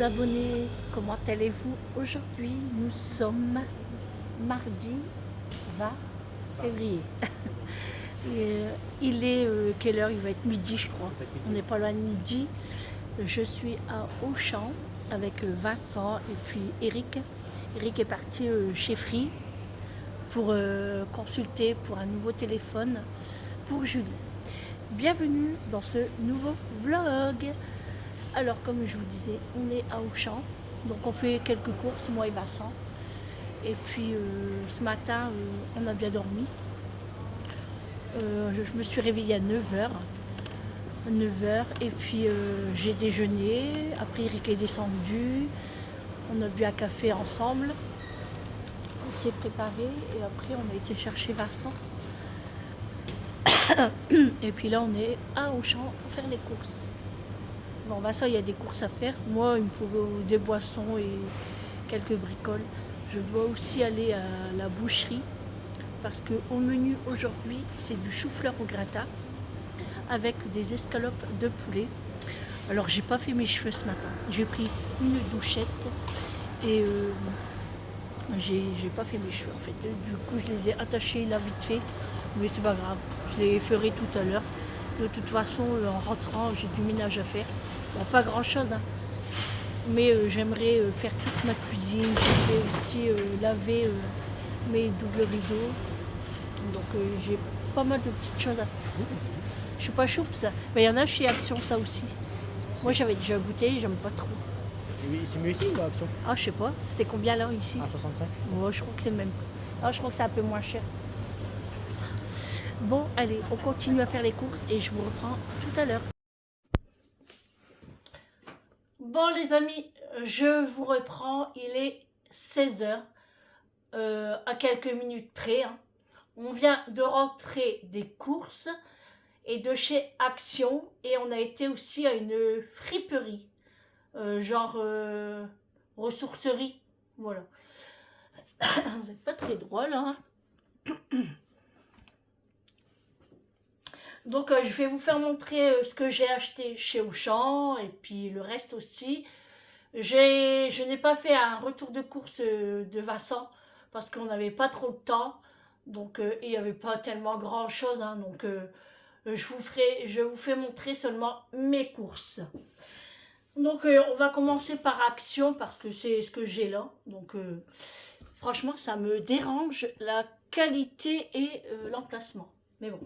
abonnés, comment allez-vous aujourd'hui? Nous sommes mardi 20 février. Et, il est quelle heure? Il va être midi je crois. On n'est pas loin de midi. Je suis à Auchan avec Vincent et puis Eric. Eric est parti chez Free pour consulter pour un nouveau téléphone pour Julie. Bienvenue dans ce nouveau vlog. Alors comme je vous disais, on est à Auchan, donc on fait quelques courses, moi et Vincent. Et puis ce matin, on a bien dormi. Je me suis réveillée à 9h. 9h et puis j'ai déjeuné, après Eric est descendu, on a bu un café ensemble, on s'est préparé et après on a été chercher Vincent. Et puis là on est à Auchan pour faire les courses. Bon, Vincent, il y a des courses à faire. Moi, il me faut des boissons et quelques bricoles. Je dois aussi aller à la boucherie parce qu'au menu aujourd'hui, c'est du chou-fleur au gratin avec des escalopes de poulet. Alors, j'ai pas fait mes cheveux ce matin. J'ai pris une douchette et j'ai pas fait mes cheveux en fait. Du coup, je les ai attachés là vite fait, mais c'est pas grave. Je les ferai tout à l'heure. De toute façon, en rentrant, j'ai du ménage à faire. Bon, pas grand chose, hein. Mais j'aimerais faire toute ma cuisine. J'aimerais aussi laver mes doubles rideaux. Donc j'ai pas mal de petites choses à faire. Je suis pas choupe ça. Mais il y en a chez Action ça aussi. Moi j'avais déjà goûté, j'aime pas trop. C'est mieux ici ou Action? Ah je sais pas, c'est combien là ici? Ah, 65. Moi je crois que c'est le même prix. Ah je crois que c'est un peu moins cher. Bon allez, on continue à faire les courses et je vous reprends tout à l'heure. Bon les amis, je vous reprends, il est 16h, à quelques minutes près. Hein. On vient de rentrer des courses et de chez Action et on a été aussi à une friperie, genre ressourcerie, voilà. Vous n'êtes pas très drôle, hein. Donc je vais vous faire montrer ce que j'ai acheté chez Auchan et puis le reste aussi. Je n'ai pas fait un retour de course de Vincent parce qu'on n'avait pas trop de temps. Donc il n'y avait pas tellement grand chose. Hein, donc je vous fais montrer seulement mes courses. Donc on va commencer par Action parce que c'est ce que j'ai là. Donc franchement ça me dérange la qualité et l'emplacement. Mais bon,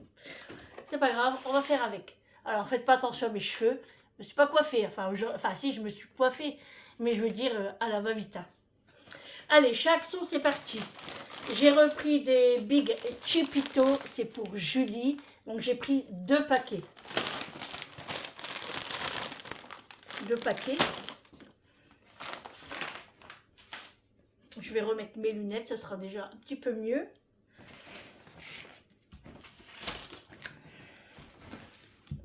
c'est pas grave, on va faire avec. Alors faites pas attention à mes cheveux. Je me suis pas coiffée. Enfin si, je me suis coiffée. Mais je veux dire à la va-vite. Hein. Allez, chez Action, c'est parti. J'ai repris des Big Chipito. C'est pour Julie. Donc j'ai pris 2 paquets. 2 paquets. Je vais remettre mes lunettes. Ça sera déjà un petit peu mieux.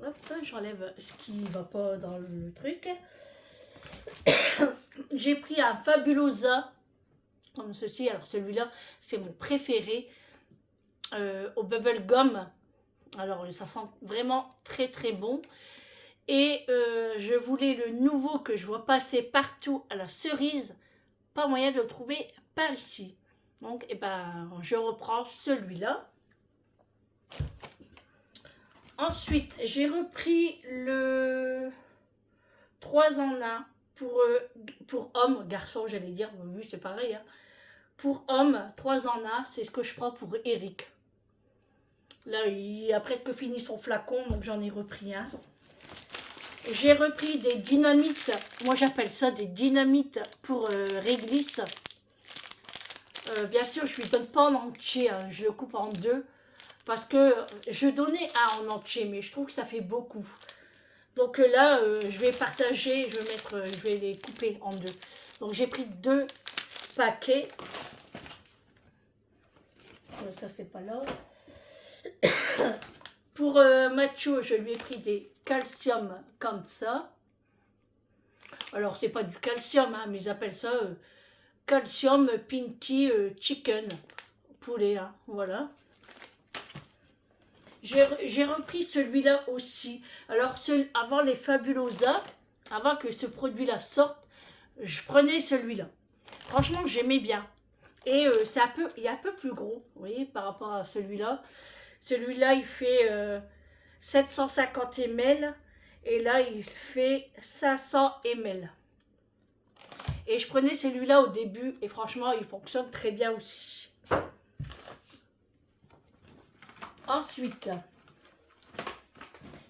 Hop, j'enlève ce qui ne va pas dans le truc. J'ai pris un Fabulosa comme ceci. Alors celui-là, c'est mon préféré au bubble gum. Alors ça sent vraiment très très bon. Et je voulais le nouveau que je vois passer partout à la cerise. Pas moyen de le trouver par ici. Donc eh ben, je reprends celui-là. Ensuite, j'ai repris le 3 en 1 pour homme, garçon, j'allais dire, oui, c'est pareil. Hein. Pour homme, 3 en 1, c'est ce que je prends pour Eric. Là, il a presque fini son flacon, donc j'en ai repris un. J'ai repris des dynamites, moi j'appelle ça des dynamites pour réglisse. Bien sûr, je ne lui donne pas en entier, hein, je le coupe en 2. Parce que je donnais un en entier, mais je trouve que ça fait beaucoup. Donc là, je vais partager, je vais les couper en 2. Donc j'ai pris 2 paquets. Ça, c'est pas là. Pour Mathieu, je lui ai pris des calcium comme ça. Alors, c'est pas du calcium, hein, mais ils appellent ça calcium pinky chicken. Poulet, hein, voilà. J'ai repris celui-là aussi. Alors, avant les Fabulosa, avant que ce produit-là sorte, je prenais celui-là. Franchement, j'aimais bien. Et il est un peu plus gros, vous voyez, par rapport à celui-là. Celui-là, il fait 750 ml. Et là, il fait 500 ml. Et je prenais celui-là au début. Et franchement, il fonctionne très bien aussi. Ensuite,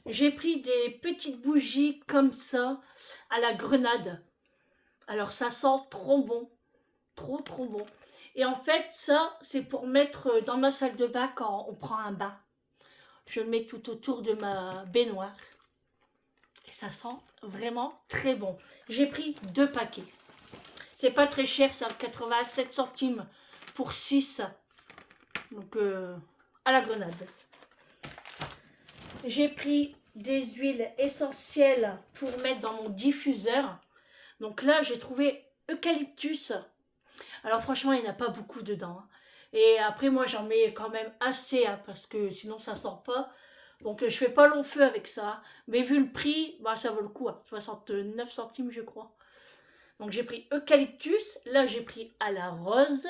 j'ai pris des petites bougies comme ça à la grenade. Alors, ça sent trop bon. Trop bon. Et en fait, ça, c'est pour mettre dans ma salle de bain quand on prend un bain. Je le mets tout autour de ma baignoire. Et ça sent vraiment très bon. J'ai pris 2 paquets. C'est pas très cher, c'est 87 centimes pour 6. Donc, à la grenade. J'ai pris des huiles essentielles pour mettre dans mon diffuseur. Donc là, j'ai trouvé eucalyptus. Alors franchement, il n'y en a pas beaucoup dedans. Et après, moi, j'en mets quand même assez, parce que sinon, ça sort pas. Donc, je fais pas long feu avec ça. Mais vu le prix, bah, ça vaut le coup. 69 centimes, je crois. Donc, j'ai pris eucalyptus. Là, j'ai pris à la rose.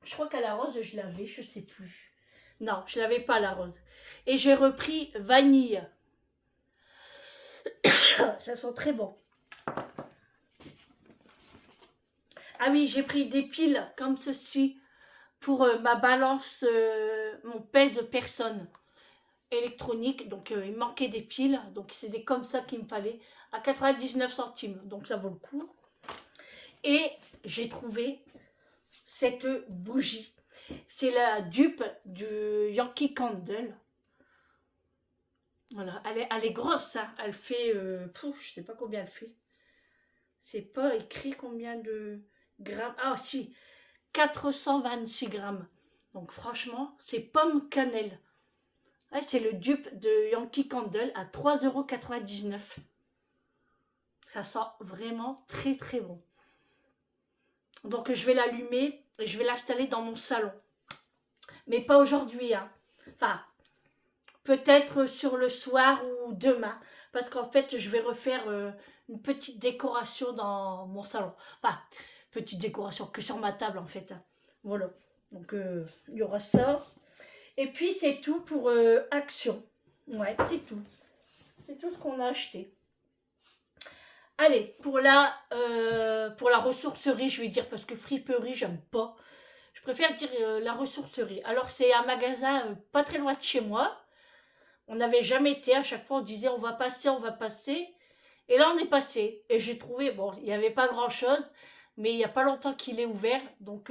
Je crois qu'à la rose, je l'avais, je sais plus. Non, je l'avais pas à la rose. Et j'ai repris vanille. Ça sent très bon. Ah oui, j'ai pris des piles comme ceci pour ma balance, mon pèse personne électronique. Donc il me manquait des piles, donc c'était comme ça qu'il me fallait, à 99 centimes, donc ça vaut le coup. Et j'ai trouvé cette bougie. C'est la dupe du Yankee Candle. Voilà, elle est grosse, hein. Elle fait, je sais pas combien elle fait. C'est pas écrit combien de grammes. Ah si, 426 grammes. Donc franchement, c'est pomme cannelle. Ouais, c'est le dupe de Yankee Candle à 3,99 €. Ça sent vraiment très bon. Donc je vais l'allumer et je vais l'installer dans mon salon. Mais pas aujourd'hui, hein. Enfin, peut-être sur le soir ou demain. Parce qu'en fait, je vais refaire une petite décoration dans mon salon. Enfin, petite décoration que sur ma table en fait. Voilà. Donc il y aura ça. Et puis c'est tout pour Action. Ouais, c'est tout. C'est tout ce qu'on a acheté. Allez, pour la ressourcerie, je vais dire, parce que friperie, j'aime pas. Je préfère dire la ressourcerie. Alors c'est un magasin pas très loin de chez moi. On n'avait jamais été, à chaque fois on disait on va passer, on va passer. Et là on est passé. Et j'ai trouvé, bon, il n'y avait pas grand chose, mais il n'y a pas longtemps qu'il est ouvert. Donc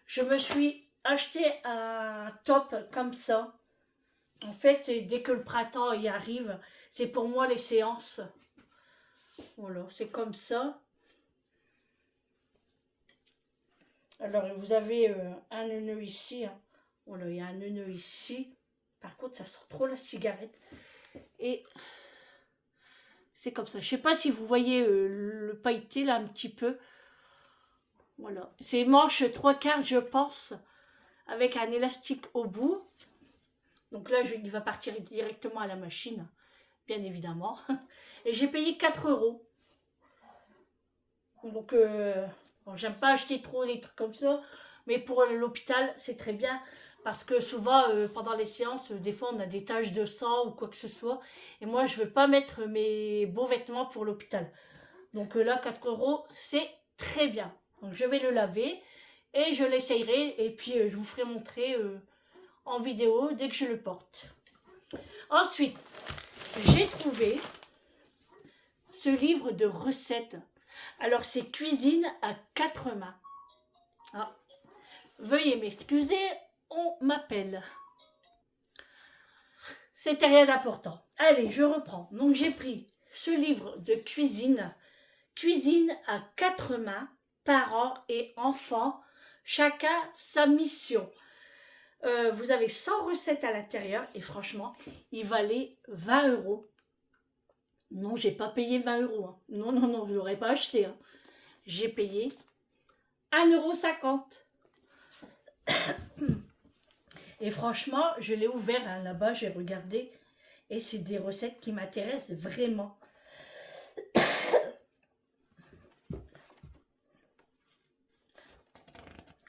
je me suis acheté un top comme ça. En fait, dès que le printemps y arrive, c'est pour moi les séances. Voilà, c'est comme ça. Alors, vous avez un nœud ici. Hein. Voilà, il y a un nœud ici. Par contre, ça sent trop la cigarette. Et c'est comme ça. Je sais pas si vous voyez le pailleté là un petit peu. Voilà. C'est manche 3/4, je pense, avec un élastique au bout. Donc là, il va partir directement à la machine, bien évidemment. Et j'ai payé 4 €. Donc, bon, j'aime pas acheter trop des trucs comme ça, mais pour l'hôpital, c'est très bien. Parce que souvent, pendant les séances, des fois, on a des taches de sang ou quoi que ce soit. Et moi, je veux pas mettre mes beaux vêtements pour l'hôpital. Donc là, 4 €, c'est très bien. Donc, je vais le laver et je l'essayerai. Et puis, je vous ferai montrer en vidéo dès que je le porte. Ensuite, j'ai trouvé ce livre de recettes. Alors, c'est cuisine à 4 mains. Ah, veuillez m'excuser, on m'appelle. C'était rien d'important. Allez, je reprends. Donc, j'ai pris ce livre de cuisine. Cuisine à 4 mains, parents et enfants, chacun sa mission. Vous avez 100 recettes à l'intérieur et franchement, il valait 20 €. Non, j'ai pas payé 20 €. Hein. Non, je l'aurais pas acheté. Hein. J'ai payé 1,50 €. Et franchement, je l'ai ouvert hein, là-bas, j'ai regardé. Et c'est des recettes qui m'intéressent vraiment.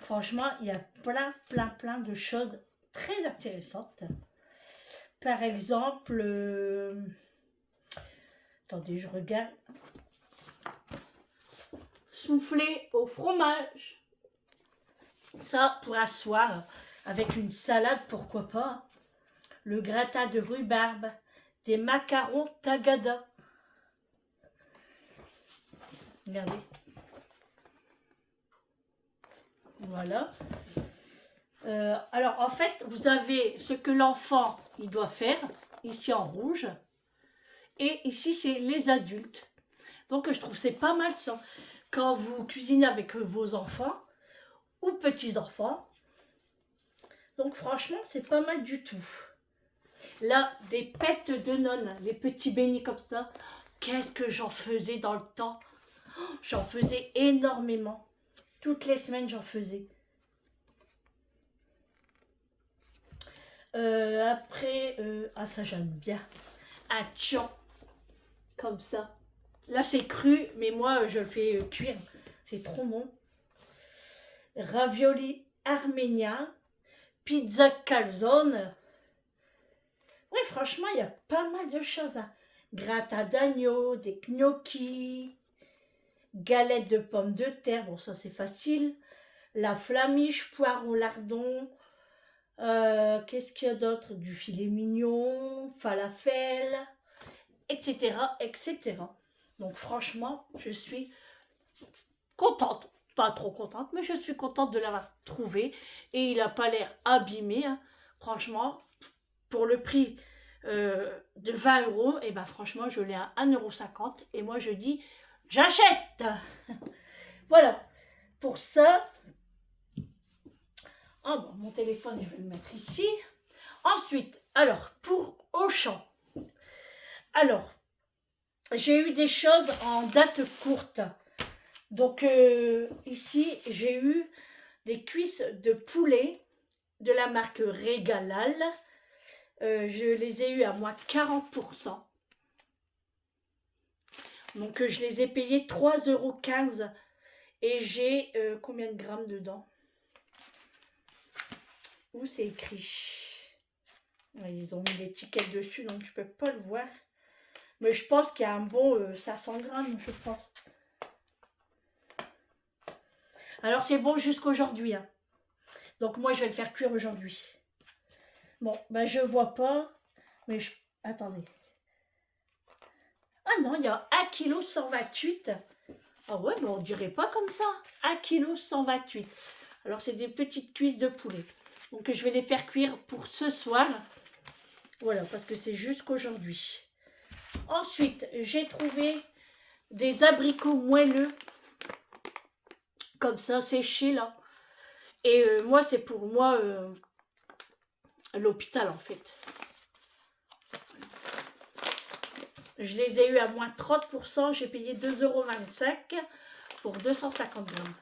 Franchement, il y a plein de choses très intéressantes. Par exemple, attendez, je regarde. Soufflé au fromage. Ça, pour asseoir, avec une salade, pourquoi pas. Le gratin de rhubarbe, des macarons tagada. Regardez. Voilà. Alors, en fait, vous avez ce que l'enfant, il doit faire, ici en rouge. Et ici, c'est les adultes. Donc, je trouve que c'est pas mal ça. Quand vous cuisinez avec vos enfants ou petits-enfants. Donc, franchement, c'est pas mal du tout. Là, des pêtes de nonnes, les petits beignets comme ça. Qu'est-ce que j'en faisais dans le temps? J'en faisais énormément. Toutes les semaines, j'en faisais. Après, ça j'aime bien. Un tian, comme ça. Là, c'est cru, mais moi, je le fais cuire. C'est trop bon. Ravioli arménien. Pizza calzone. Oui, franchement, il y a pas mal de choses. Hein. Gratin d'agneau, des gnocchis, galettes de pommes de terre. Bon, ça, c'est facile. La flamiche, poireau lardon. Qu'est-ce qu'il y a d'autre? Du filet mignon, falafel, etc., etc. Donc franchement, je suis contente. Pas trop contente, mais je suis contente de l'avoir trouvé. Et il n'a pas l'air abîmé. Hein. Franchement, pour le prix de 20 €, et ben franchement, je l'ai à 1,50 €. Et moi, je dis, j'achète. Voilà. Pour ça... Oh, bon, mon téléphone, je vais le mettre ici. Ensuite, alors, pour Auchan. Alors, j'ai eu des choses en date courte. Donc, ici, j'ai eu des cuisses de poulet de la marque Régalal. Je les ai eues à moins 40%. Donc, je les ai payées 3,15 €. Et j'ai combien de grammes dedans? Où c'est écrit? Ils ont mis l'étiquette dessus, donc je peux pas le voir. Mais je pense qu'il y a un bon 500 grammes, je pense. Alors c'est bon jusqu'aujourd'hui. Hein. Donc moi je vais le faire cuire aujourd'hui. Bon, ben je vois pas. Mais je... Attendez. Ah non, il y a 1,128 kg. Ah ouais, mais on dirait pas comme ça. 1,128 kg. Alors c'est des petites cuisses de poulet. Donc je vais les faire cuire pour ce soir. Voilà, parce que c'est jusqu'aujourd'hui. Ensuite, j'ai trouvé des abricots moelleux. Comme ça, séchés là. Et moi, c'est pour moi l'hôpital en fait. Je les ai eu à moins 30%. J'ai payé 2,25 € pour 250 grammes.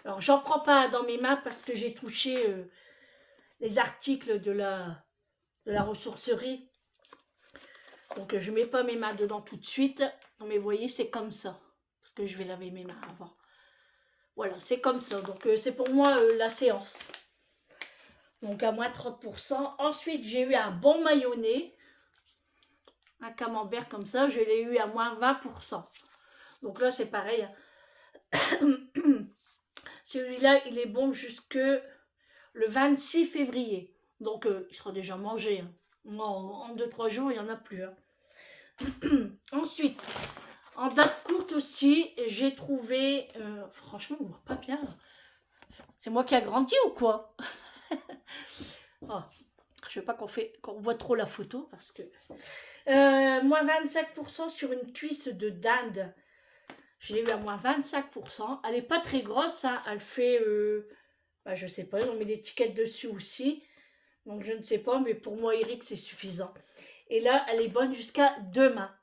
Alors, j'en prends pas dans mes mains parce que j'ai touché les articles de la ressourcerie. Donc, je mets pas mes mains dedans tout de suite. Mais vous voyez, c'est comme ça. Parce que je vais laver mes mains avant. Voilà, c'est comme ça. Donc, c'est pour moi la séance. Donc, à moins 30%. Ensuite, j'ai eu un bon mayonnaise. Un camembert comme ça, je l'ai eu à moins 20%. Donc là, c'est pareil. Celui-là, il est bon jusque le 26 février. Donc, il sera déjà mangé. Hein. En 2-3 jours, il n'y en a plus. Hein. Ensuite, en date courte aussi, j'ai trouvé... franchement, on ne voit pas bien. C'est moi qui a grandi ou quoi? Oh. Je ne veux pas qu'on voit trop la photo parce que... moins 25% sur une cuisse de dinde. Je l'ai eu à moins 25%. Elle n'est pas très grosse. Hein. Elle fait... je ne sais pas. On met l'étiquette dessus aussi. Donc je ne sais pas. Mais pour moi, Eric, c'est suffisant. Et là, elle est bonne jusqu'à demain.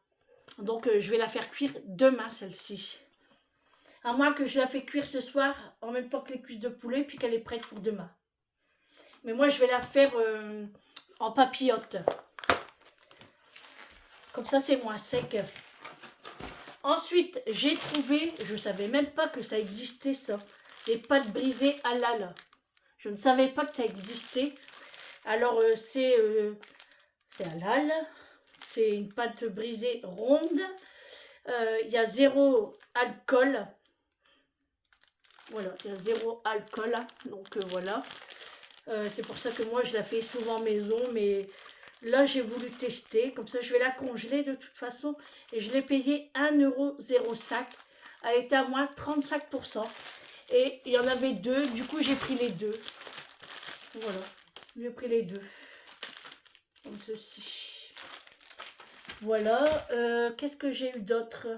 Donc je vais la faire cuire demain, celle-ci. À moins que je la fais cuire ce soir en même temps que les cuisses de poulet. Puis qu'elle est prête pour demain. Mais moi, je vais la faire en papillote. Comme ça, c'est moins sec. Ensuite, j'ai trouvé, je ne savais même pas que ça existait ça, les pâtes brisées halal. Je ne savais pas que ça existait. Alors, c'est halal. C'est une pâte brisée ronde. Il y a 0 alcool. Voilà, il y a 0 alcool. Donc, voilà. C'est pour ça que moi, je la fais souvent maison. Mais là, j'ai voulu tester. Comme ça, je vais la congeler de toute façon. Et je l'ai payée 1,05 €. Elle était à moins 35%. Et il y en avait 2. Du coup, j'ai pris les 2. Voilà. J'ai pris les 2. Comme ceci. Voilà. Qu'est-ce que j'ai eu d'autre?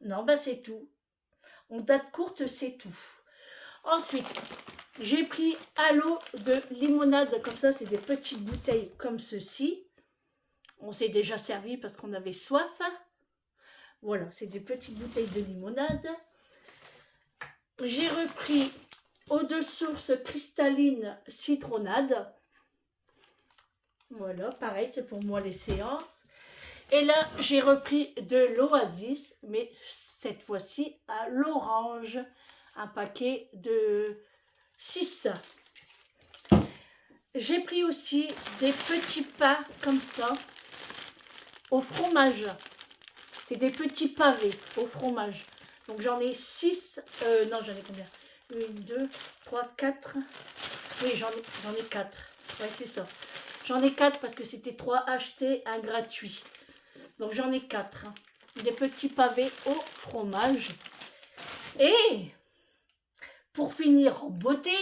Non, bah c'est tout. En date courte, c'est tout. Ensuite, j'ai pris à l'eau de limonade. Comme ça, c'est des petites bouteilles comme ceci. On s'est déjà servi parce qu'on avait soif. Voilà, c'est des petites bouteilles de limonade. J'ai repris eau de source cristalline citronnade. Voilà, pareil, c'est pour moi les séances. Et là, j'ai repris de l'Oasis, mais cette fois-ci à l'orange. Un paquet de 6. J'ai pris aussi des petits pains comme ça, au fromage. C'est des petits pavés au fromage. Donc j'en ai 6. Non, j'en ai combien? 1, 2, 3, 4. Oui, j'en ai 4. Ouais, c'est ça. J'en ai 4 parce que c'était 3 achetés, un gratuit. Donc j'en ai 4. Des petits pavés au fromage. Et pour finir en beauté,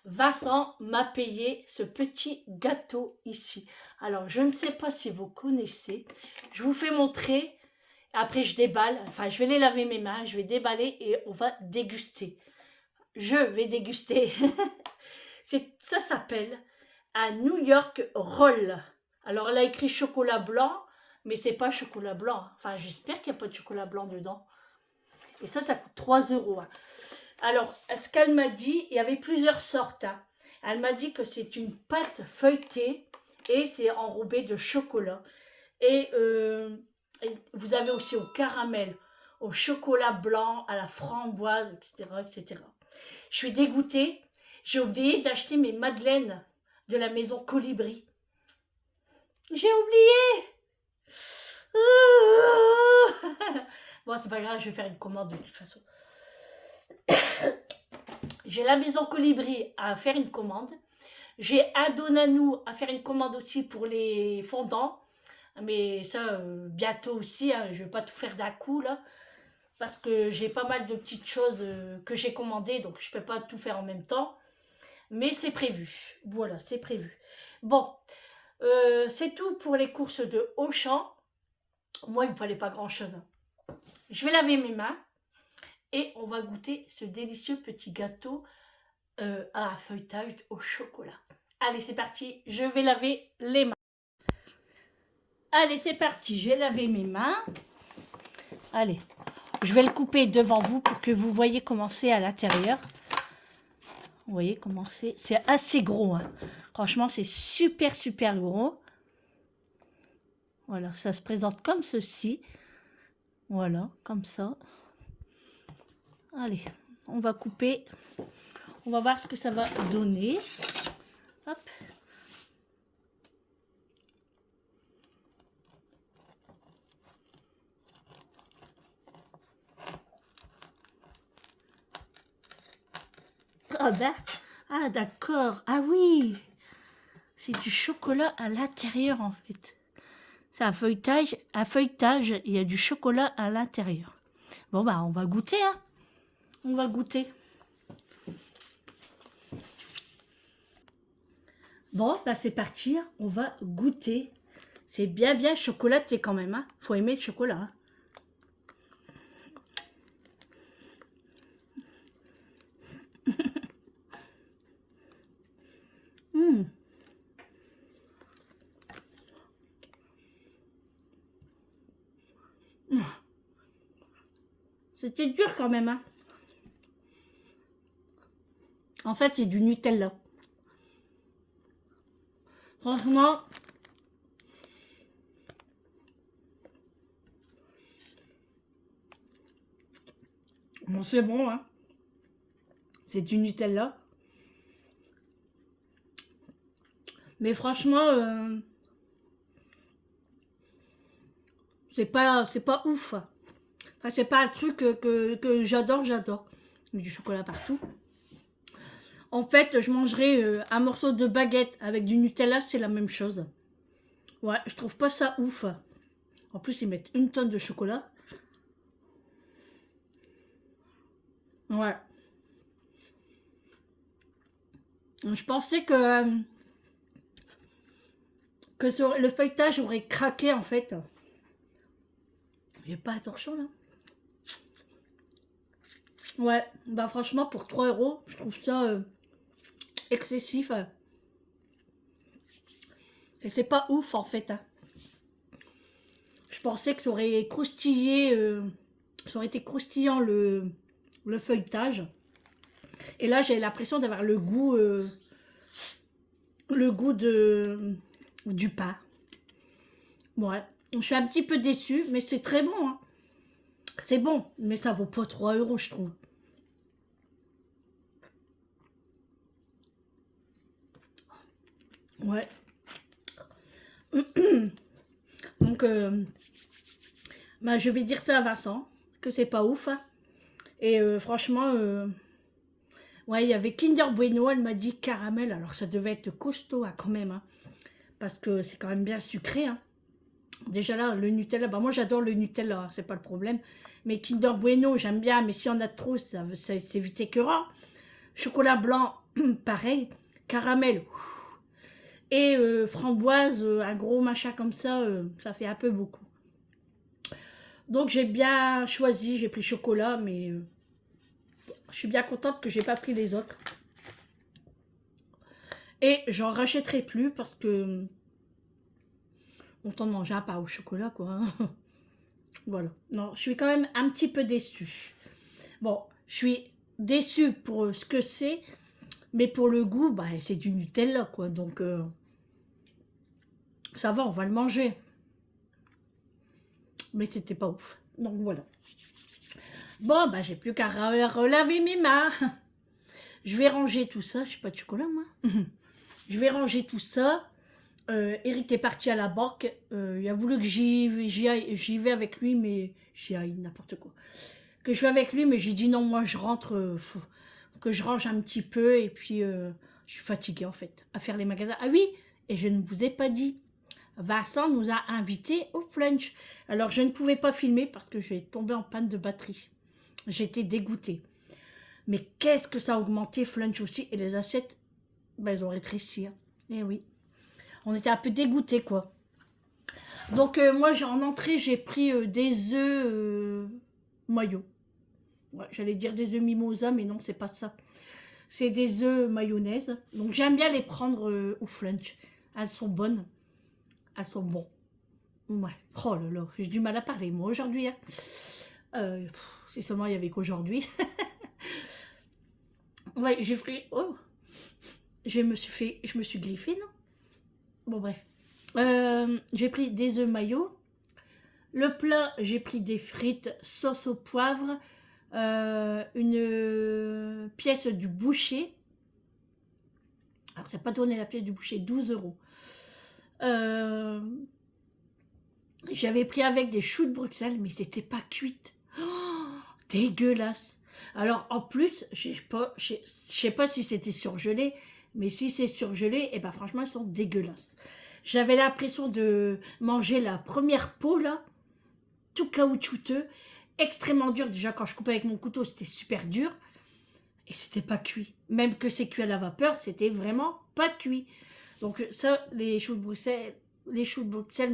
Vincent m'a payé ce petit gâteau ici. Alors je ne sais pas si vous connaissez. Je vous fais montrer. Après je déballe. Enfin je vais les laver mes mains. Je vais déballer et on va déguster. Je vais déguster. Ça s'appelle un New York Roll. Alors elle a écrit chocolat blanc, mais c'est pas chocolat blanc. Enfin j'espère qu'il n'y a pas de chocolat blanc dedans. Et ça coûte 3 €. Alors, ce qu'elle m'a dit, il y avait plusieurs sortes. Elle m'a dit que c'est une pâte feuilletée et c'est enrobé de chocolat. Et vous avez aussi au caramel, au chocolat blanc, à la framboise, etc., etc. Je suis dégoûtée. J'ai oublié d'acheter mes madeleines de la maison Colibri. J'ai oublié. Bon, c'est pas grave, je vais faire une commande de toute façon. J'ai la maison Colibri à faire une commande. J'ai Adonanou à faire une commande aussi pour les fondants. Mais ça, bientôt aussi. Hein, je ne vais pas tout faire d'un coup là. Parce que j'ai pas mal de petites choses que j'ai commandées. Donc je ne peux pas tout faire en même temps. Mais c'est prévu. Voilà, c'est prévu. Bon, c'est tout pour les courses de Auchan. Moi, il ne me fallait pas grand-chose. Je vais laver mes mains. Et on va goûter ce délicieux petit gâteau à feuilletage au chocolat. Allez, c'est parti, je vais laver les mains. Allez, c'est parti, j'ai lavé mes mains. Allez, je vais le couper devant vous pour que vous voyez comment c'est à l'intérieur. Vous voyez comment c'est. C'est assez gros. Hein. Franchement, c'est super, super gros. Voilà, ça se présente comme ceci. Voilà, comme ça. Allez, on va couper. On va voir ce que ça va donner. Hop. Ah ben, ah d'accord. Ah oui. C'est du chocolat à l'intérieur en fait. C'est un feuilletage. Il y a du chocolat à l'intérieur. Bon bah on va goûter. Hein. On va goûter. Bon, bah c'est parti, on va goûter. C'est bien bien chocolaté quand même, hein. Faut aimer le chocolat. Hein. C'était dur quand même, hein. En fait, c'est du Nutella. Franchement, Bon, c'est bon, hein. C'est du Nutella. Mais franchement, c'est pas ouf. Enfin, c'est pas un truc que j'adore. Du chocolat partout. En fait, je mangerais un morceau de baguette avec du Nutella, c'est la même chose. Ouais, je trouve pas ça ouf. En plus, ils mettent une tonne de chocolat. Ouais. Je pensais que le feuilletage aurait craqué en fait. J'ai pas un torchon là. Ouais, bah franchement pour 3 euros, je trouve ça excessif. Et c'est pas ouf en fait, hein. Je pensais que ça aurait croustillé, ça aurait été croustillant le feuilletage. Et là j'ai l'impression d'avoir le goût du pain. Ouais, je suis un petit peu déçue, mais c'est très bon, hein. C'est bon, mais ça vaut pas 3 euros, je trouve. Ouais. Donc, bah, je vais dire ça à Vincent, que c'est pas ouf, hein. Et franchement, ouais, il y avait Kinder Bueno, elle m'a dit caramel, alors ça devait être costaud hein, quand même, hein, parce que c'est quand même bien sucré, hein. Déjà là, le Nutella, bah moi j'adore le Nutella, hein, c'est pas le problème. Mais Kinder Bueno, j'aime bien, mais si on a trop, c'est vite écœurant. Chocolat blanc, pareil. Caramel, et framboise, un gros machin comme ça fait un peu beaucoup. Donc j'ai bien choisi, j'ai pris chocolat, mais je suis bien contente que j'ai pas pris les autres. Et j'en rachèterai plus parce que on t'en mange un pas au chocolat quoi, hein. Voilà. Non, je suis quand même un petit peu déçue. Bon, je suis déçue pour ce que c'est, mais pour le goût, bah c'est du Nutella quoi, donc ça va, on va le manger. Mais c'était pas ouf. Donc voilà. Bon, bah j'ai plus qu'à relaver mes mains. Je vais ranger tout ça. Je suis pas de chocolat, moi. Je vais ranger tout ça. Eric est parti à la banque. Il a voulu que j'y vais avec lui, mais j'y aille, n'importe quoi. Que je vais avec lui, mais j'ai dit non, moi je rentre. Faut que je range un petit peu. Et puis, je suis fatiguée en fait, à faire les magasins. Ah oui, et je ne vous ai pas dit. Vincent nous a invités au flunch. Alors je ne pouvais pas filmer parce que j'ai tombé en panne de batterie. J'étais dégoûtée. Mais qu'est-ce que ça a augmenté flunch aussi. Et les assiettes, ben, elles ont rétréci. Hein. Eh oui. On était un peu dégoûtés quoi. Donc moi en entrée j'ai pris des œufs mayo. Ouais, j'allais dire des œufs mimosa mais non c'est pas ça. C'est des œufs mayonnaise. Donc j'aime bien les prendre au flunch. Elles sont bonnes. Elles sont bonnes. Ouais. Oh là là, j'ai du mal à parler moi aujourd'hui. Hein. Si seulement il y avait qu'aujourd'hui. Ouais, j'ai pris. Oh, je me suis griffée, non? Bon bref. J'ai pris des œufs mayo. Le plat, j'ai pris des frites sauce au poivre, une pièce du boucher. Alors ça n'a pas donné la pièce du boucher, 12 euros. J'avais pris avec des choux de Bruxelles, mais c'était pas cuites. Oh, dégueulasse. Alors en plus, je sais pas si c'était surgelé, mais si c'est surgelé, et ben franchement, ils sont dégueulasses. J'avais l'impression de manger la première peau là, tout caoutchouteux, extrêmement dur. Déjà quand je coupais avec mon couteau, c'était super dur. Et c'était pas cuit. Même que c'est cuit à la vapeur, c'était vraiment pas cuit. Donc ça, les choux de Bruxelles,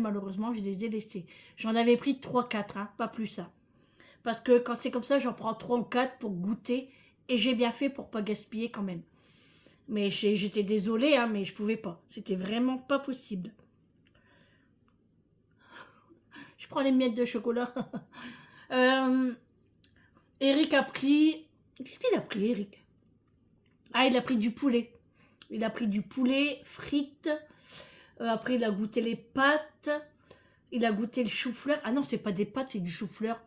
malheureusement, je les ai laissés. J'en avais pris 3-4, hein, pas plus ça. Parce que quand c'est comme ça, j'en prends 3 ou 4 pour goûter. Et j'ai bien fait pour pas gaspiller quand même. Mais j'étais désolée, hein, mais je pouvais pas. C'était vraiment pas possible. Je prends les miettes de chocolat. Eric a pris... Qu'est-ce qu'il a pris, Eric? Ah, il a pris du poulet. Il a pris du poulet, frites. Après, il a goûté les pâtes. Il a goûté le chou-fleur. Ah non, c'est pas des pâtes, c'est du chou-fleur.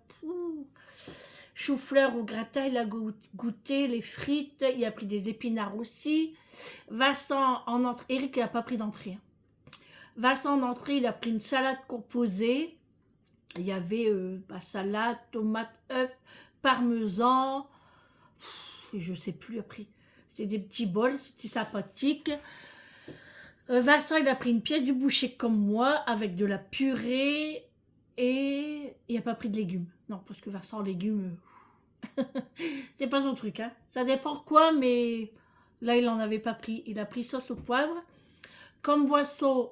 chou-fleur au gratin, il a goûté les frites, il a pris des épinards aussi. Vincent, en entrée, Eric, il n'a pas pris d'entrée. Hein. Vincent, en entrée, il a pris une salade composée. Il y avait salade, tomate, œuf, parmesan, et je sais plus après. C'était des petits bols, c'était sympathique. Vincent, il a pris une pièce du boucher comme moi, avec de la purée, et il n'a pas pris de légumes. Non, parce que Vincent, légumes, c'est pas son truc. Hein. Ça dépend quoi, mais là, il n'en avait pas pris. Il a pris sauce au poivre. Comme boisson,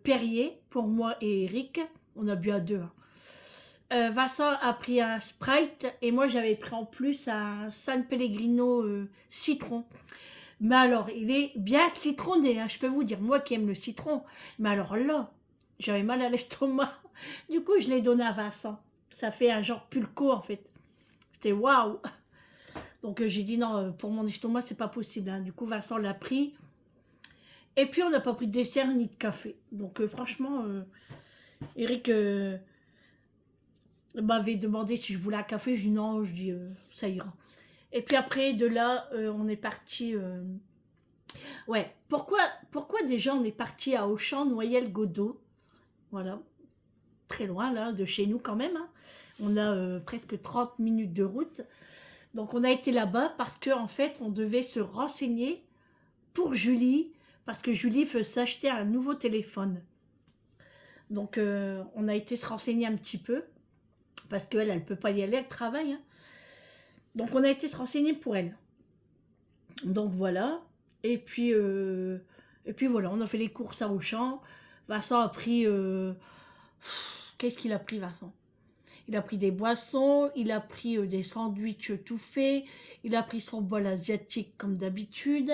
Perrier, pour moi et Eric. On a bu à deux. Hein. Vincent a pris un Sprite et moi j'avais pris en plus un San Pellegrino citron. Mais alors, il est bien citronné, hein, je peux vous dire, moi qui aime le citron. Mais alors là, j'avais mal à l'estomac. Du coup, je l'ai donné à Vincent. Ça fait un genre pulco en fait. C'était waouh. Donc j'ai dit non, pour mon estomac, c'est pas possible. Hein. Du coup, Vincent l'a pris. Et puis, on n'a pas pris de dessert ni de café. Donc franchement, Eric m'avait demandé si je voulais un café. Je dis non, je dis ça ira. Et puis après, de là, on est parti. Ouais, pourquoi déjà on est parti à Auchan, Noyelles-Godot. Voilà, très loin là, de chez nous quand même. Hein. On a presque 30 minutes de route. Donc on a été là-bas parce qu'en fait, on devait se renseigner pour Julie, parce que Julie veut s'acheter un nouveau téléphone. Donc on a été se renseigner un petit peu, parce qu'elle, elle ne peut pas y aller, elle travaille. Hein. Donc on a été se renseigner pour elle. Donc voilà. Et puis voilà, on a fait les courses à Auchan. Vincent a pris... qu'est-ce qu'il a pris, Vincent? Il a pris des boissons, il a pris des sandwichs tout faits, il a pris son bol asiatique comme d'habitude.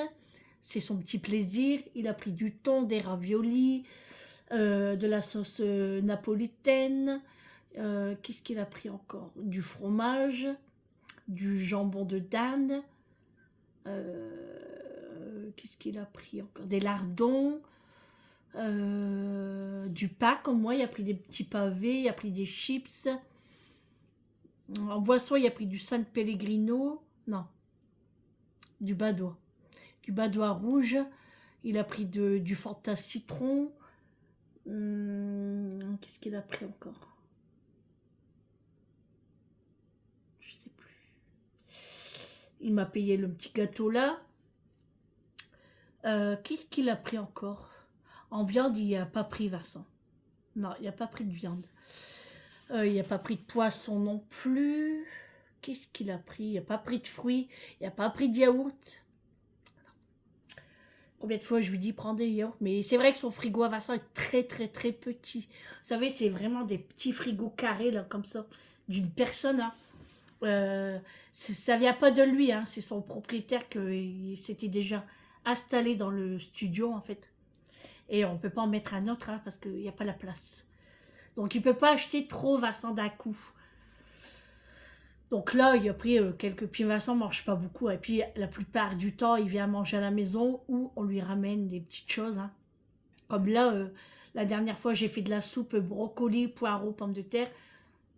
C'est son petit plaisir. Il a pris du thon, des raviolis, de la sauce napolitaine. Qu'est-ce qu'il a pris encore? Du fromage, du jambon de dinde. Qu'est-ce qu'il a pris encore? Des lardons, du pain comme moi. Il a pris des petits pavés, il a pris des chips. En boisson, il a pris du San Pellegrino. Non, du Badois. Du Badois rouge. Il a pris du Fanta citron. Qu'est-ce qu'il a pris encore? Je sais plus. Il m'a payé le petit gâteau là. Qu'est-ce qu'il a pris encore? En viande, il n'a pas pris, Vincent. Non, il n'a pas pris de viande. Il n'a pas pris de poisson non plus. Qu'est-ce qu'il a pris? Il n'a pas pris de fruits. Il n'a pas pris de yaourt. Combien de fois je lui dis prends des yaourts? Mais c'est vrai que son frigo à Vincent est très très très petit. Vous savez, c'est vraiment des petits frigos carrés là, comme ça, d'une personne. Hein. Ça vient pas de lui, hein. C'est son propriétaire qui s'était déjà installé dans le studio en fait. Et on ne peut pas en mettre un autre hein, parce qu'il n'y a pas la place. Donc il ne peut pas acheter trop Vincent d'un coup. Donc là, il a pris quelques... Puis Vincent ne mange pas beaucoup. Et puis la plupart du temps, il vient manger à la maison ou on lui ramène des petites choses. Hein. Comme là, la dernière fois, j'ai fait de la soupe brocoli, poireaux, pommes de terre.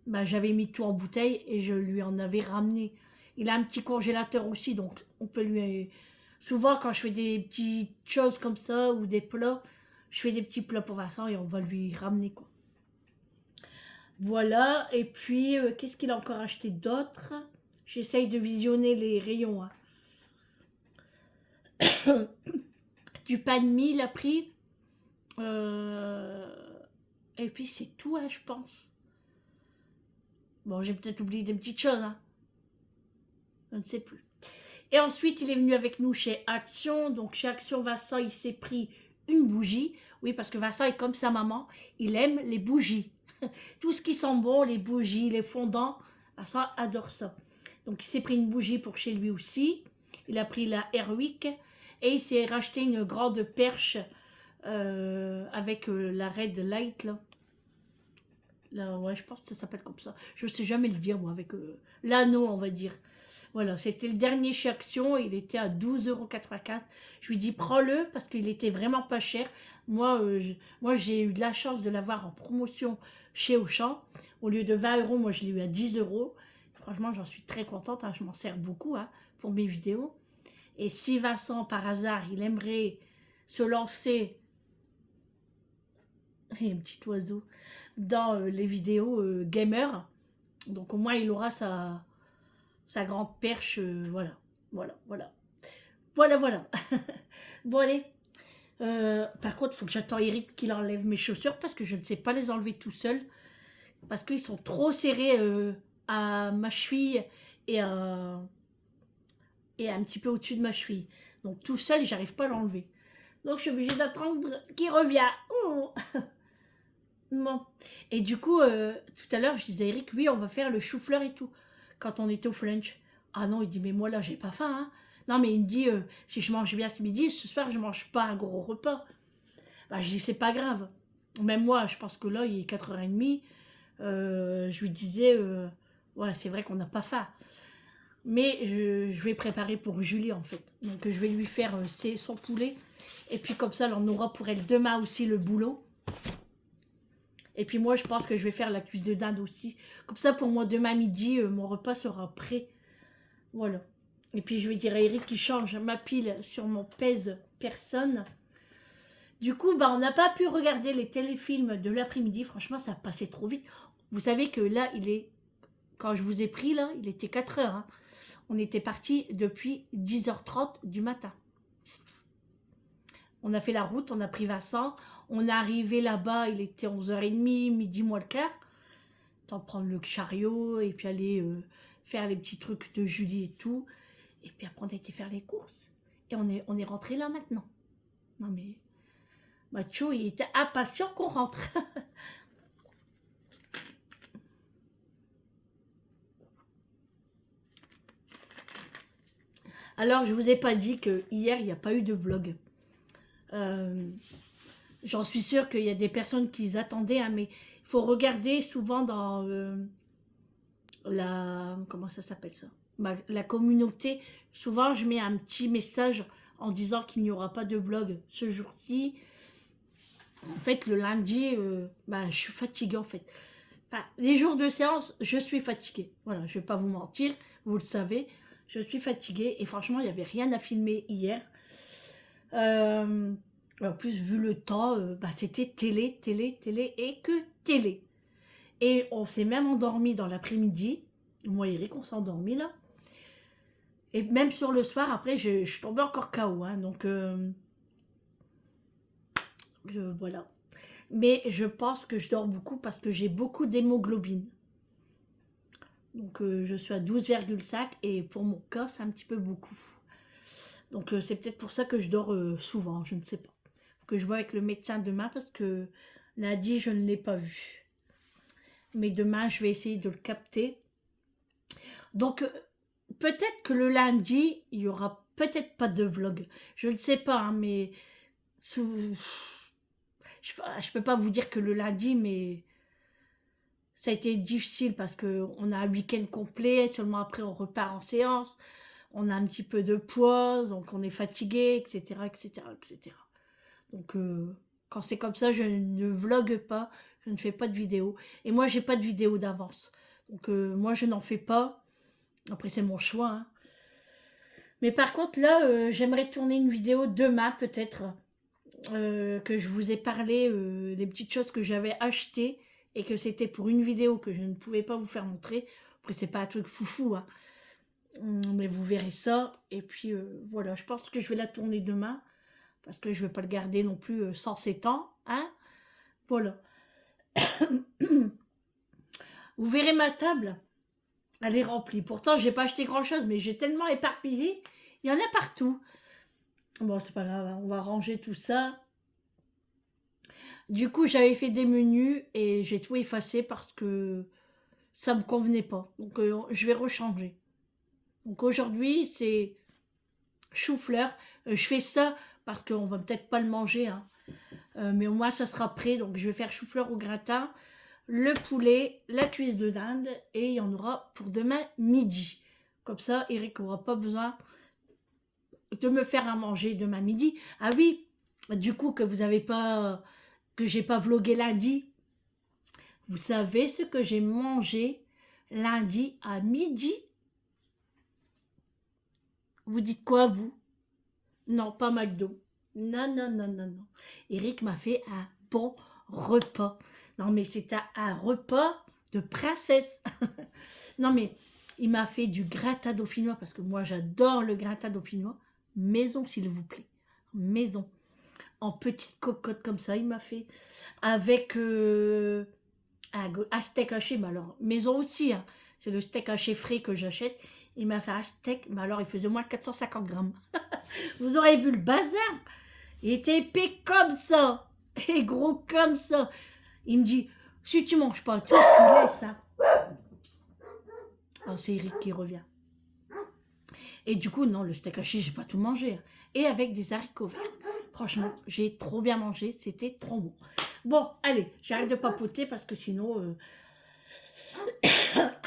Bah, j'avais mis tout en bouteille et je lui en avais ramené. Il a un petit congélateur aussi, donc on peut lui... Souvent, quand je fais des petites choses comme ça ou des plats, je fais des petits plats pour Vincent et on va lui ramener quoi. Voilà, et puis, qu'est-ce qu'il a encore acheté d'autre? J'essaye de visionner les rayons. Hein. Du pain de mie, il a pris. Et puis, c'est tout, hein, je pense. Bon, j'ai peut-être oublié des petites choses. Hein. Je ne sais plus. Et ensuite, il est venu avec nous chez Action. Donc, chez Action, Vincent, il s'est pris une bougie. Oui, parce que Vincent est comme sa maman. Il aime les bougies. Tout ce qui sent bon, les bougies, les fondants, Vincent adore ça. Donc il s'est pris une bougie pour chez lui aussi. Il a pris la Airwick et il s'est racheté une grande perche avec la Red Light là. Là, ouais, je pense que ça s'appelle comme ça. Je ne sais jamais le dire moi avec l'anneau on va dire. Voilà, c'était le dernier chez Action, il était à 12,84 €. Je lui dis prends-le parce qu'il était vraiment pas cher. Moi, j'ai eu de la chance de l'avoir en promotion chez Auchan. Au lieu de 20 €, moi je l'ai eu à 10 €. Franchement, j'en suis très contente, hein, je m'en sers beaucoup hein, pour mes vidéos. Et si Vincent, par hasard, il aimerait se lancer, il y a un petit oiseau, dans les vidéos gamer, donc au moins il aura sa grande perche, voilà, voilà, voilà. Voilà, voilà. Bon, allez. Par contre, il faut que j'attends Eric qu'il enlève mes chaussures parce que je ne sais pas les enlever tout seul. Parce qu'ils sont trop serrés à ma cheville et, et un petit peu au-dessus de ma cheville. Donc tout seul, j'arrive pas à l'enlever. Donc je suis obligée d'attendre qu'il revienne. Oh bon. Et du coup, tout à l'heure, je disais à Eric, oui, on va faire le chou-fleur et tout. Quand on était au flunch. Ah non, il dit, mais moi là, j'ai pas faim. Hein. Non, mais il me dit, si je mange bien ce midi, ce soir, je mange pas un gros repas. Bah, je dis, c'est pas grave. Même moi, je pense que là, il est 4h30. Je lui disais, ouais, c'est vrai qu'on n'a pas faim. Mais je vais préparer pour Julie, en fait. Donc, je vais lui faire son poulet. Et puis, comme ça, on aura pour elle demain aussi le boulot. Et puis, moi, je pense que je vais faire la cuisse de dinde aussi. Comme ça, pour moi, demain midi, mon repas sera prêt. Voilà. Et puis, je vais dire à Eric qu'il change ma pile sur mon pèse personne. Du coup, bah, on n'a pas pu regarder les téléfilms de l'après-midi. Franchement, ça passait trop vite. Vous savez que là, quand je vous ai pris, là, il était 4h. Hein. On était parti depuis 10h30 du matin. On a fait la route, on a pris Vincent. On est arrivé là-bas, il était 11h30, midi moins le quart. Temps de prendre le chariot et puis aller faire les petits trucs de Julie et tout. Et puis après, on a été faire les courses. Et on est rentré là maintenant. Non mais... Macho, il était impatient qu'on rentre. Alors, je vous ai pas dit que hier il n'y a pas eu de vlog. J'en suis sûre qu'il y a des personnes qui attendaient, hein, mais il faut regarder souvent dans comment ça s'appelle ça, la communauté. Souvent, je mets un petit message en disant qu'il n'y aura pas de vlog ce jour-ci. En fait, le lundi, je suis fatiguée en fait. Enfin, les jours de séance, je suis fatiguée. Voilà, je vais pas vous mentir, vous le savez. Je suis fatiguée et franchement, il n'y avait rien à filmer hier. En plus, vu le temps, c'était télé, télé, télé et que télé. Et on s'est même endormi dans l'après-midi. Moi et Eric, on s'est endormi là. Et même sur le soir, après, je suis tombée encore KO. Hein, donc, voilà. Mais je pense que je dors beaucoup parce que j'ai beaucoup d'hémoglobine. Donc je suis à 12,5 et pour mon cas, c'est un petit peu beaucoup. Donc c'est peut-être pour ça que je dors souvent, je ne sais pas. Faut que je vois avec le médecin demain parce que lundi, je ne l'ai pas vu. Mais demain, je vais essayer de le capter. Donc peut-être que le lundi, il y aura peut-être pas de vlog. Je ne sais pas, hein, mais je peux pas vous dire que le lundi, mais ça a été difficile parce qu'on a un week-end complet, seulement après on repart en séance, on a un petit peu de poids, donc on est fatigué, etc., etc., etc. Donc quand c'est comme ça, je ne vlogue pas, je ne fais pas de vidéo. Et moi, j'ai pas de vidéo d'avance. Donc moi, je n'en fais pas. Après, c'est mon choix. Hein. Mais par contre, là, j'aimerais tourner une vidéo demain, peut-être, que je vous ai parlé des petites choses que j'avais achetées et que c'était pour une vidéo que je ne pouvais pas vous faire montrer. Après, c'est pas un truc foufou, hein. Mais vous verrez ça. Et puis, voilà, je pense que je vais la tourner demain. Parce que je ne vais pas le garder non plus sans 7 ans. Hein, voilà. Vous verrez ma table. Elle est remplie. Pourtant, j'ai pas acheté grand-chose, mais j'ai tellement éparpillé. Il y en a partout. Bon, c'est pas grave, hein, on va ranger tout ça. Du coup, j'avais fait des menus et j'ai tout effacé parce que ça me convenait pas. Donc, je vais rechanger. Donc, aujourd'hui, c'est chou-fleur. Je fais ça parce qu'on va peut-être pas le manger. Hein. Mais au moins, ça sera prêt. Donc, je vais faire chou-fleur au gratin, le poulet, la cuisse de dinde et il y en aura pour demain midi. Comme ça, Eric n'aura pas besoin de me faire à manger demain midi. Ah oui, du coup, que j'ai pas vlogué lundi. Vous savez ce que j'ai mangé lundi à midi. Vous dites quoi, vous? Non, pas McDo. Non, non, non, non, non. Eric m'a fait un bon repas. Non, mais c'était un repas de princesse. Non, mais il m'a fait du gratin dauphinois parce que moi, j'adore le gratin dauphinois. Maison, s'il vous plaît. Maison. En petite cocotte comme ça, il m'a fait. Avec un steak haché, mais alors, maison aussi. Hein. C'est le steak haché frais que j'achète. Il m'a fait un steak, mais alors il faisait au moins 450 grammes. Vous aurez vu le bazar. Il était épais comme ça. Et gros comme ça. Il me dit, si tu manges pas tout, tu laisses ça. Alors c'est Eric qui revient. Et du coup, non, le steak haché, j'ai pas tout mangé. Hein. Et avec des haricots verts. Franchement, j'ai trop bien mangé. C'était trop bon. Bon, allez, j'arrête de papoter parce que sinon...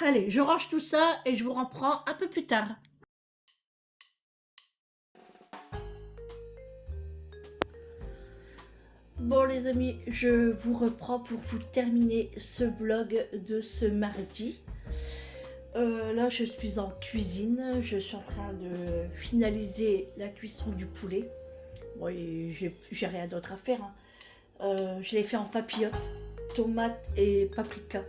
Allez, je range tout ça et je vous reprends un peu plus tard. Bon les amis, je vous reprends pour vous terminer ce vlog de ce mardi. Là je suis en cuisine, je suis en train de finaliser la cuisson du poulet. Bon, j'ai rien d'autre à faire. Hein. Je l'ai fait en papillote, tomates et paprika.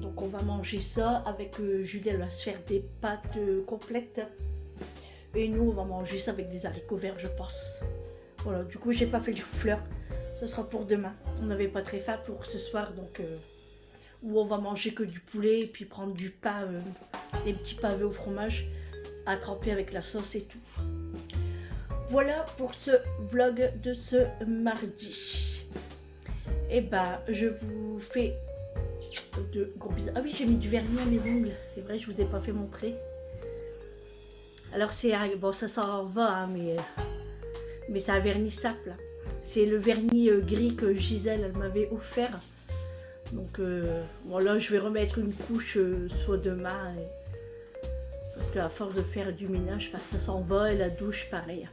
Donc on va manger ça avec Julie, elle va se faire des pâtes complètes. Et nous on va manger ça avec des haricots verts je pense. Voilà, du coup j'ai pas fait le chou-fleur, ce sera pour demain. On n'avait pas très faim pour ce soir donc où on va manger que du poulet et puis prendre du pain, des petits pavés au fromage à tremper avec la sauce et tout. Voilà pour ce vlog de ce mardi. Et bah je vous fais de gros bisous. Ah oui, j'ai mis du vernis à mes ongles, c'est vrai, je vous ai pas fait montrer. Alors c'est bon, ça s'en va hein, mais c'est un vernis simple. C'est le vernis gris que Gisèle elle m'avait offert. Donc bon là je vais remettre une couche soit demain. Parce qu'à force de faire du ménage, ça s'en va et la douche pareil.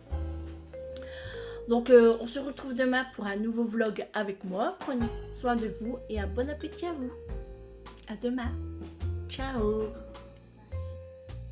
Donc on se retrouve demain pour un nouveau vlog avec moi. Prenez soin de vous et un bon appétit à vous. À demain. Ciao.